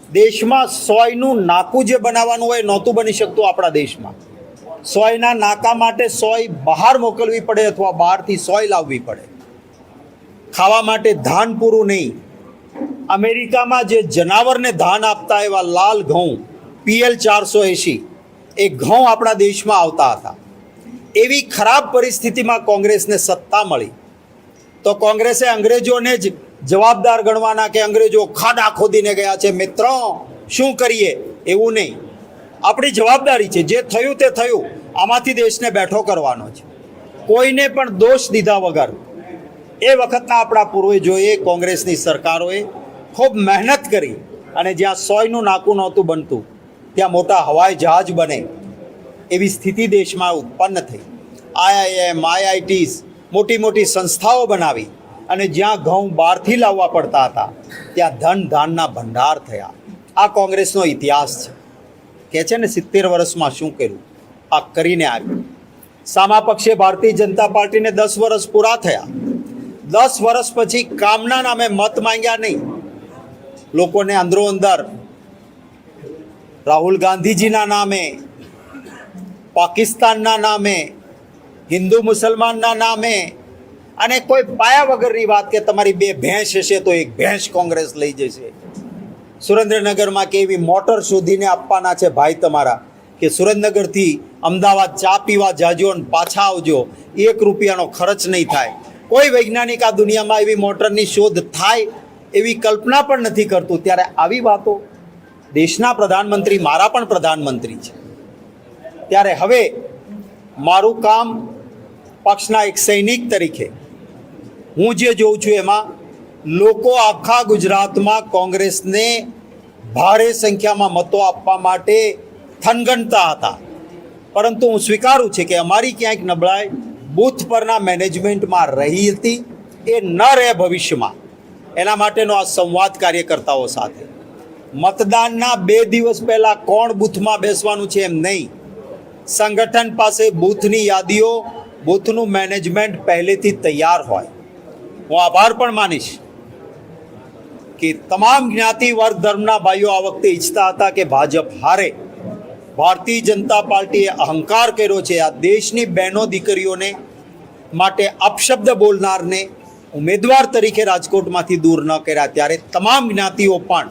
દેશમાં સોયનું નાકું જે બનાવવાનું હોય નહોતું બની શકતું આપણા દેશમાં. સોયના નાકા માટે સોય બહાર મોકલવી પડે અથવા બહારથી સોય લાવવી પડે. ખાવા માટે ધાન પૂરું નહીં. અમેરિકામાં જે જનાવરને ધાન આપતા એવા લાલ ઘઉં PL 480 એ ઘઉં આપણા દેશમાં આવતા હતા. એવી ખરાબ પરિસ્થિતિમાં કોંગ્રેસને સત્તા મળી તો કોંગ્રેસે અંગ્રેજોને જ જવાબદાર ગણવાના કે અંગ્રેજો ખાડા ખોદીને ગયા છે. મિત્રો શું કરીએ એવું નહીં. આપણી જવાબદારી છે, જે થયું તે થયું, આમાંથી દેશને બેઠો કરવાનો છે. કોઈને પણ દોષ દીધા વગર એ વખતના આપણા પૂર્વજોએ, કોંગ્રેસની સરકારોએ ખૂબ મહેનત કરી અને જ્યાં સોયનું નાકું નહોતું બનતું ત્યાં મોટા હવાઈ જહાજ બને એવી સ્થિતિ દેશમાં ઉત્પન્ન થઈ. IIM, IITs મોટી મોટી સંસ્થાઓ બનાવી અને જ્યાં ઘઉં બહારથી લાવવા પડતા હતા ત્યાં ધન ધાનના ભંડાર થયા. આ કોંગ્રેસનો ઇતિહાસ છે. કહે છે ને 70 વર્ષમાં શું કર્યું, આ કરીને આવ્યું. સામા પક્ષે ભારતીય જનતા પાર્ટીને 10 વર્ષ પૂરા થયા. 10 વર્ષ પછી કામના નામે મત માંગ્યા નહીં. લોકોને અંદરો અંદર રાહુલ ગાંધીજીના નામે, પાકિસ્તાનના નામે, હિન્દુ મુસલમાનના નામે અને કોઈ પાયા વગરની વાત કે તમારી 2 ભેંસ હશે તો 1 ભેંસ કોંગ્રેસ લઈ જશે. સુરેન્દ્રનગરમાં કે એવી મોટર શોધીને આપવાના છે ભાઈ તમારા કે સુરેન્દ્રનગરથી અમદાવાદ ચા પીવા જાજો અને પાછા આવજો, 1 રૂપિયાનો ખર્ચ નહીં થાય. કોઈ વૈજ્ઞાનિક આ દુનિયામાં એવી મોટરની શોધ થાય એવી કલ્પના પણ નથી કરતું. ત્યારે આવી વાતો દેશના પ્રધાનમંત્રી, મારા પણ પ્રધાનમંત્રી છે, ત્યારે હવે મારું કામ પક્ષના એક સૈનિક તરીકે હું જે જોઉં છું એમાં લોકો આખા ગુજરાતમાં કોંગ્રેસને ભારે સંખ્યામાં મતો આપવા માટે થનગનતા હતા. પરંતુ હું સ્વીકારું છું કે અમારી ક્યાંક નબળાઈ બૂથ પરના મેનેજમેન્ટમાં રહી હતી. એ ન રહે ભવિષ્યમાં. એના માટેનો આ સંવાદ કાર્યકર્તાઓ સાથે. મતદાનના 2 દિવસ પહેલાં કોણ બૂથમાં બેસવાનું છે એમ નહીં. સંગઠન પાસે બૂથની યાદીઓ, બૂથનું મેનેજમેન્ટ પહેલેથી તૈયાર હોય. હું આભાર પણ માનીશ કે તમામ જ્ઞાતિ વર્ગ ધર્મના ભાઈઓ આ વખતે ઈચ્છતા હતા કે ભાજપ હારે. ભારતીય જનતા પાર્ટીએ અહંકાર કર્યો છે. આ દેશની બહેનો દીકરીઓને માટે અપશબ્દ બોલનારને ઉમેદવાર તરીકે રાજકોટમાંથી દૂર ન કર્યા. ત્યારે તમામ જ્ઞાતિઓ પણ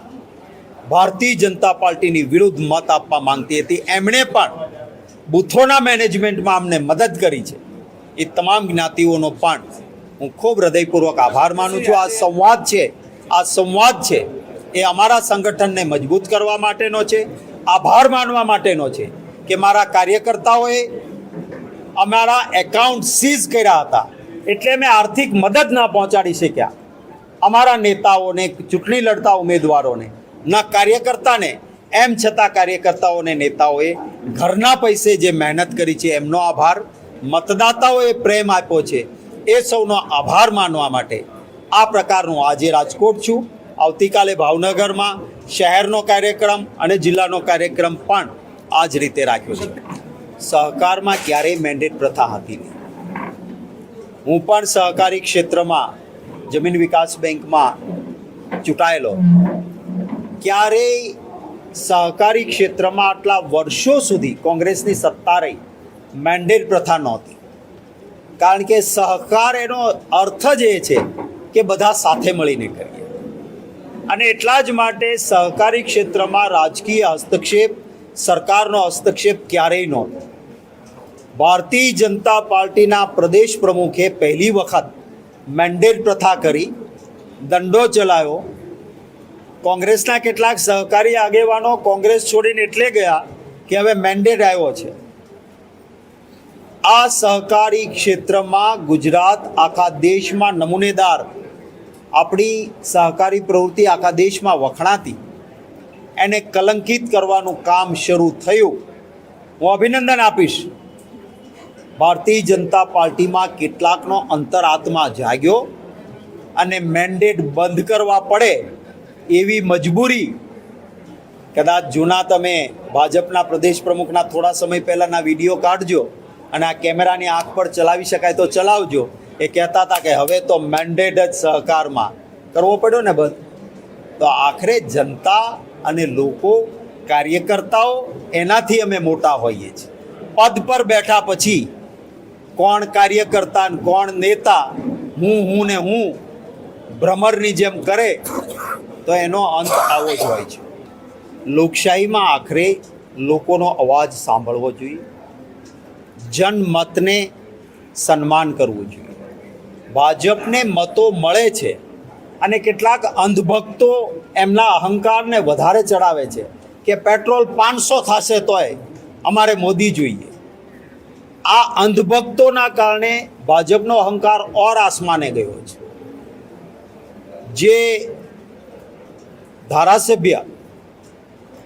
ભારતીય જનતા પાર્ટીની વિરુદ્ધ મત આપવા માંગતી હતી. એમણે પણ બૂથોના મેનેજમેન્ટમાં અમને મદદ કરી છે. એ તમામ જ્ઞાતિઓનો પણ હું ખૂબ હૃદયપૂર્વક આભાર માનું છું. આ સંવાદ છે એ અમારા સંગઠનને મજબૂત કરવા માટેનો છે. આભાર માનવા માટેનો છે કે મારા કાર્યકર્તાઓએ અમારા એકાઉન્ટ સીઝ કર્યા હતા એટલે અમે આર્થિક મદદ ન પહોંચાડી શક્યા. અમારા નેતાઓને, ચૂંટણી લડતા ઉમેદવારોને, ના કાર્યકર્તાને. એમ છતાં કાર્યકર્તાઓને, નેતાઓએ ઘરના પૈસે જે મહેનત કરી છે એમનો આભાર. મતદાતાઓએ પ્રેમ આપ્યો છે એ સૌનો આભાર માનવા માટે આ પ્રકારનું આજે રાજકોટ છું. આવતીકાલે ભાવનગરમાં શહેરનો કાર્યક્રમ અને જિલ્લાનો કાર્યક્રમ પણ આ જ રીતે રાખ્યો છે. સહકારમાં ક્યારેય મેન્ડેટ પ્રથા હતી નહીં. હું પણ સહકારી ક્ષેત્રમાં જમીન વિકાસ બેંકમાં ચૂંટાયેલો. ક્યારેય સહકારી ક્ષેત્રમાં આટલા વર્ષો સુધી કોંગ્રેસની સત્તા રહી મેન્ડેટ પ્રથા નહોતી. કારણ કે સહકાર એનો અર્થ જ એ છે કે બધા સાથે મળીને કરીએ. અને એટલા જ માટે સહકારી ક્ષેત્રમાં રાજકીય હસ્તક્ષેપ, સરકારનો હસ્તક્ષેપ ક્યારેય નહોતો. ભારતીય જનતા પાર્ટીના પ્રદેશ પ્રમુખે પહેલી વખત મેન્ડેટ પ્રથા કરી, દંડો ચલાવ્યો. કોંગ્રેસના કેટલાક સહકારી આગેવાનો કોંગ્રેસ છોડીને એટલે ગયા કે હવે મેન્ડેટ આવ્યો છે. આ સહકારી ક્ષેત્રમાં ગુજરાત આખા દેશમાં નમૂનેદાર, આપણી સહકારી પ્રવૃત્તિ આખા દેશમાં વખણાતી, એને કલંકિત કરવાનું કામ શરૂ થયું. હું અભિનંદન આપીશ. ભારતીય જનતા પાર્ટીમાં કેટલાકનો અંતરાત્મા જાગ્યો અને મેન્ડેટ બંધ કરવા પડે એવી મજબૂરી. કદાચ જૂના તમે ભાજપના પ્રદેશ પ્રમુખના થોડા સમય પહેલાંના વિડીયો કાઢજો અને આ કેમેરાની આંખ પર ચલાવી શકાય તો ચલાવજો. એ કહેતા હતા કે હવે તો મેન્ડેટ જ સહકારમાં કરવો પડ્યો ને બંધ. તો આખરે જનતા અને લોકો કાર્યકર્તાઓ એનાથી અમે મોટા હોઈએ છીએ. પદ પર બેઠા પછી કોણ કાર્યકર્તા ને કોણ નેતા, હું ને હું ભ્રમરની જેમ કરે તો એનો અંત આવો જ હોય છે. લોકશાહીમાં આખરે લોકોનો અવાજ સાંભળવો જોઈએ, જનમતને સન્માન કરવું જોઈએ. ભાજપને મતો મળે છે અને કેટલાક અંધભક્તો એમના અહંકારને વધારે ચડાવે છે કે પેટ્રોલ 500 થશે તોય અમારે મોદી જોઈએ. આ અંધભક્તોના કારણે ભાજપનો અહંકાર ઓર આસમાને ગયો છે. જે ધારાસભ્ય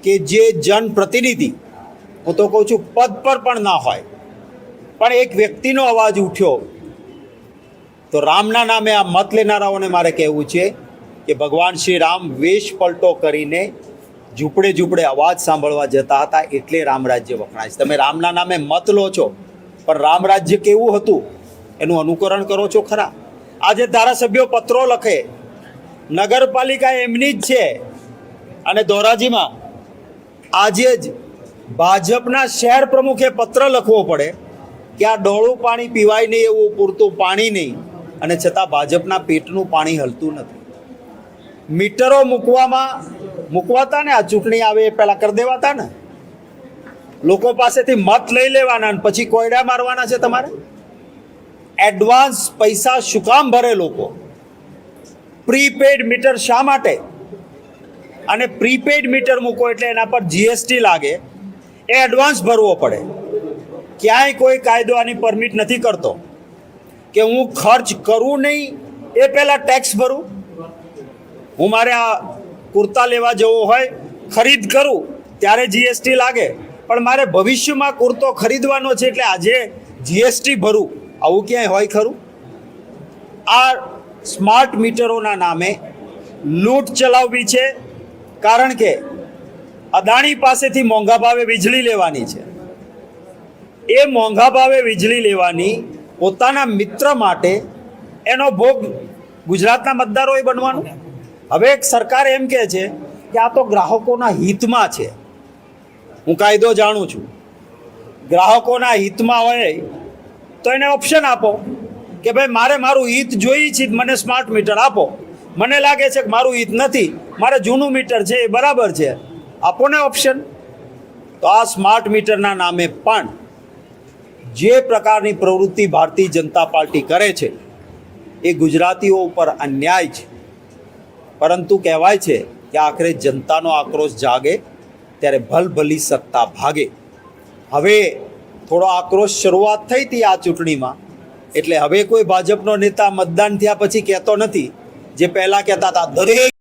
કે જે જનપ્રતિનિધિ, હું તો કહું છું પદ પર પણ ના હોય, પણ એક વ્યક્તિનો અવાજ ઉઠ્યો, તો રામના નામે આ મત લેનારાઓને મારે કહેવું છે કે ભગવાન શ્રી રામ વેશ પલટો કરીને ઝૂંપડે ઝૂંપડે અવાજ સાંભળવા જતા હતા, એટલે રામ રાજ્ય વખણાય છે. તમે રામના નામે મત લો છો, પણ રામ રાજ્ય કેવું હતું એનું અનુકરણ કરો છો ખરા? આજે ધારાસભ્યો પત્રો લખે, નગરપાલિકા એમની જ છે, અને ધોરાજીમાં આજે જ ભાજપના શહેર પ્રમુખે પત્ર લખવો પડે કે આ ડોળું પાણી પીવાય નહીં, એવું પૂરતું પાણી નહીં, અને છતાં ભાજપના પેટનું પાણી હલતું નથી. મીટરો મૂકવાતા ને, આ ચૂંટણી આવે એ પહેલાં કરી દેવાતા ને. લોકો પાસેથી મત લઈ લેવાના અને પછી કોયડા મારવાના છે તમારે. એડવાન્સ પૈસા શું કામ ભરે લોકો? પ્રીપેડ મીટર શા માટે? અને પ્રીપેડ મીટર મૂકો એટલે એના પર જીએસટી લાગે, એ એડવાન્સ ભરવો પડે. ક્યાંય કોઈ કાયદો આની પરમિટ નથી કરતો કે હું ખર્ચ કરું નહીં એ પહેલાં ટેક્સ ભરું. હું મારે આ કુર્તા લેવા જવો હોય, ખરીદ કરું ત્યારે જીએસટી લાગે, પણ મારે ભવિષ્યમાં કુર્તો ખરીદવાનો છે એટલે આજે જીએસટી ભરું. આવું ક્યાંય હોય ખરું? આ સ્માર્ટ મીટરોના નામે લૂંટ ચલાવવી છે, કારણ કે અદાણી પાસેથી મોંઘા ભાવે વીજળી લેવાની છે. એ મોંઘા ભાવે વીજળી લેવાની પોતાના મિત્ર માટે એનો ભોગ ગુજરાતના મતદારોએ બનવાનું. હવે સરકાર એમ કહે છે કે આ તો ગ્રાહકોના હિતમાં છે. હું કાયદો જાણું છું, ગ્રાહકોના હિતમાં હોય તો એને ઓપ્શન આપો કે ભાઈ મારે મારું હિત જોઈ છે, મને સ્માર્ટ મીટર આપો. મને લાગે છે કે મારું હિત નથી, મારે જૂનું મીટર છે એ બરાબર છે, આપો ને ઓપ્શન. તો આ સ્માર્ટ મીટરના નામે પણ જે પ્રકારની પ્રવૃત્તિ ભારતીય જનતા પાર્ટી કરે છે એ ગુજરાતીઓ ઉપર અન્યાય છે. પરંતુ કહેવાય છે કે આખરે જનતાનો આક્રોશ જાગે ત્યારે ભલભલી સત્તા ભાગે. હવે થોડો આક્રોશ શરૂઆત થઈ હતી આ ચૂંટણીમાં, એટલે હવે કોઈ ભાજપનો નેતા મતદાન થયા પછી કહેતો નથી જે પહેલાં કહેતા હતા દરેક